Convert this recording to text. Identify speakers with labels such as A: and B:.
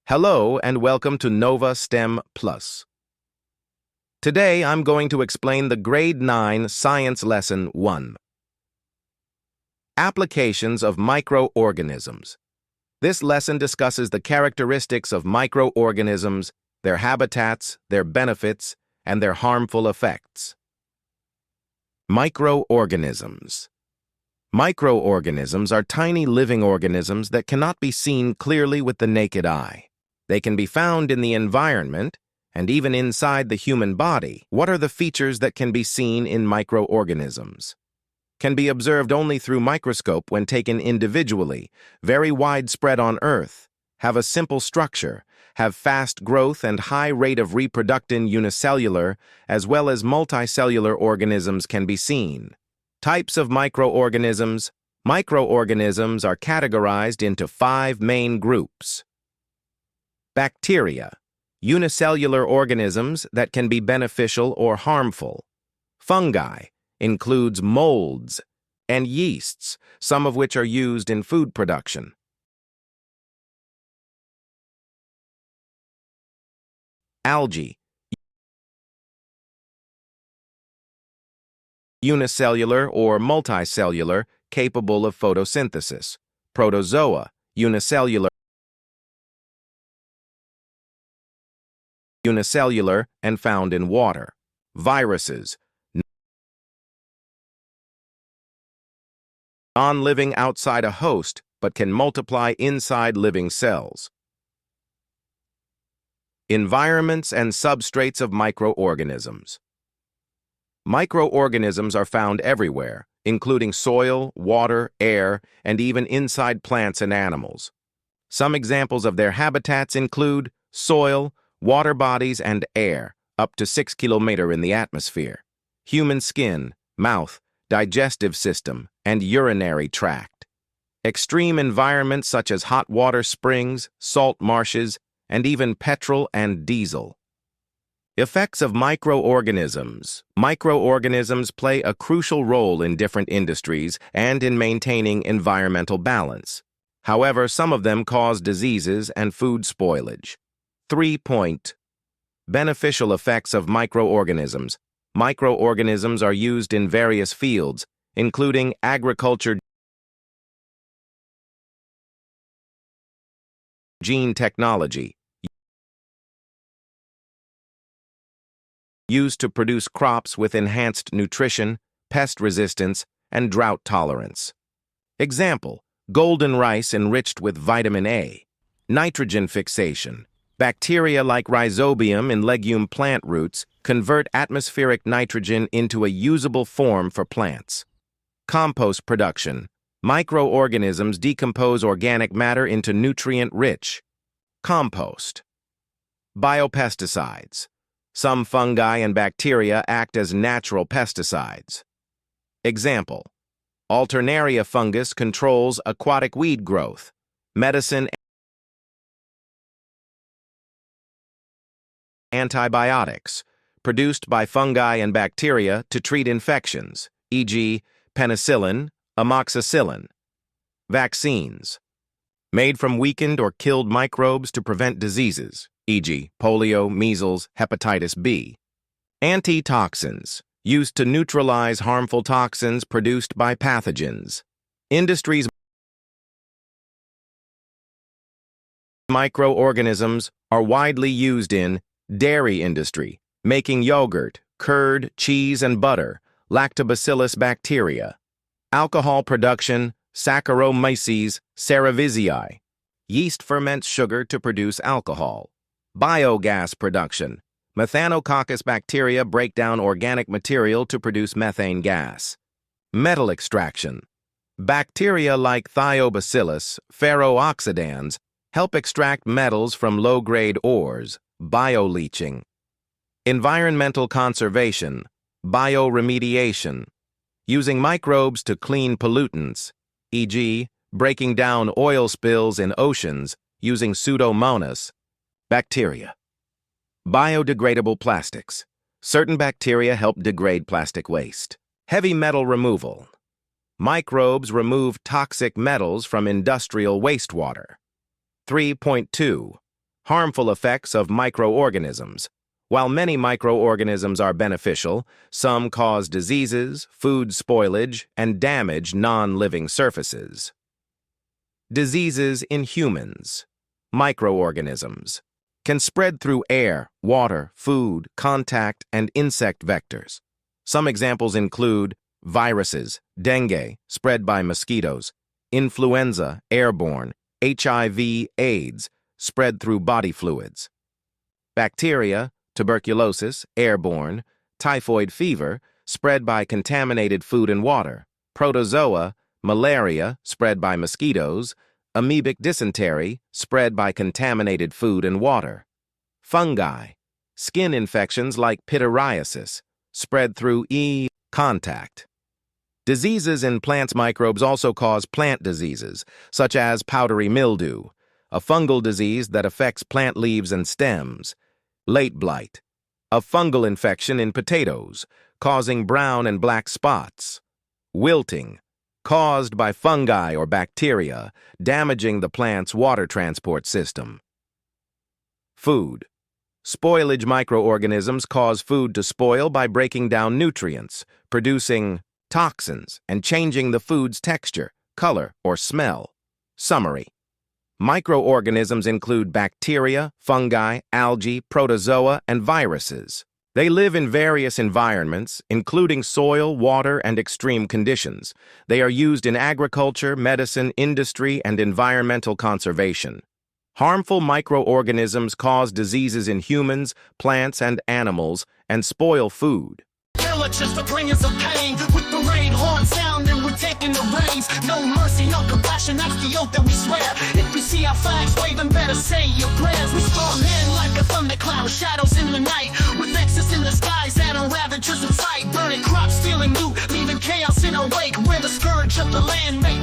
A: Hello and welcome to Nova STEM Plus. Today I'm going to explain the Grade 9 Science Lesson 1. Applications of microorganisms. This lesson discusses the characteristics of microorganisms, their habitats, their benefits, and their harmful effects. Microorganisms. Microorganisms are tiny living organisms that cannot be seen clearly with the naked eye. They can be found in the environment and even inside the human body. What are the features that can be seen in microorganisms? Can be observed only through microscope when taken individually, very widespread on Earth, have a simple structure, have fast growth and high rate of reproduction unicellular, as well as multicellular organisms can be seen. Types of microorganisms. Microorganisms are categorized into 5 main groups. Bacteria, unicellular organisms that can be beneficial or harmful. Fungi, includes molds and yeasts, some of which are used in food production. Algae, unicellular or multicellular, capable of photosynthesis. Protozoa, unicellular and found in water. Viruses, non-living outside a host, but can multiply inside living cells. Environments and substrates of microorganisms. Microorganisms are found everywhere, including soil, water, air, and even inside plants and animals. Some examples of their habitats include soil, water bodies, and air, up to 6 kilometers in the atmosphere. Human skin, mouth, digestive system, and urinary tract. Extreme environments such as hot water springs, salt marshes, and even petrol and diesel. Effects of microorganisms. Microorganisms play a crucial role in different industries and in maintaining environmental balance. However, some of them cause diseases and food spoilage. 3. Beneficial effects of microorganisms. Microorganisms are used in various fields, including agriculture, gene technology, used to produce crops with enhanced nutrition, pest resistance, and drought tolerance. Example, golden rice enriched with vitamin A. Nitrogen fixation. Bacteria like rhizobium in legume plant roots convert atmospheric nitrogen into a usable form for plants. Compost production. Microorganisms decompose organic matter into nutrient-rich compost. Biopesticides. Some fungi and bacteria act as natural pesticides. Example, Alternaria fungus controls aquatic weed growth. Medicine antibiotics, produced by fungi and bacteria to treat infections, e.g., penicillin, amoxicillin. Vaccines, made from weakened or killed microbes to prevent diseases, e.g., polio, measles, hepatitis B. Antitoxins, used to neutralize harmful toxins produced by pathogens. Industries. Microorganisms are widely used in dairy industry, making yogurt, curd, cheese, and butter, lactobacillus bacteria. Alcohol production, Saccharomyces cerevisiae. Yeast ferments sugar to produce alcohol. Biogas production. Methanococcus bacteria break down organic material to produce methane gas. Metal extraction. Bacteria like Thiobacillus ferrooxidans help extract metals from low-grade ores. Bioleaching. Environmental conservation, bioremediation, using microbes to clean pollutants, e.g., breaking down oil spills in oceans using Pseudomonas. Bacteria. Biodegradable plastics. Certain bacteria help degrade plastic waste. Heavy metal removal. Microbes remove toxic metals from industrial wastewater. 3.2. Harmful effects of microorganisms. While many microorganisms are beneficial, some cause diseases, food spoilage, and damage non-living surfaces. Diseases in humans. Microorganisms can spread through air, water, food, contact, and insect vectors. Some examples include viruses, dengue, spread by mosquitoes, influenza, airborne, HIV, AIDS, spread through body fluids, bacteria, tuberculosis, airborne, typhoid fever, spread by contaminated food and water, protozoa, malaria, spread by mosquitoes, amoebic dysentery, spread by contaminated food and water, fungi, skin infections like pityriasis, spread through contact. Diseases in plants microbes also cause plant diseases, such as powdery mildew, a fungal disease that affects plant leaves and stems, late blight, a fungal infection in potatoes, causing brown and black spots, wilting, caused by fungi or bacteria, damaging the plant's water transport system. Food. Spoilage microorganisms cause food to spoil by breaking down nutrients, producing toxins, and changing the food's texture, color, or smell. Summary. Microorganisms include bacteria, fungi, algae, protozoa, and viruses. They live in various environments, including soil, water, and extreme conditions. They are used in agriculture, medicine, industry, and environmental conservation. Harmful microorganisms cause diseases in humans, plants, and animals, and spoil food.
B: Just to bring us some pain with the rain horn sound and we're taking the reins. No mercy, no compassion, that's the oath that we swear. If you see our flags waving, better say your prayers. We storm in like a thundercloud, shadows in the night, with excess in the skies that are ravagers in sight. Burning crops, stealing loot, leaving chaos in our wake. We're the scourge of the land, make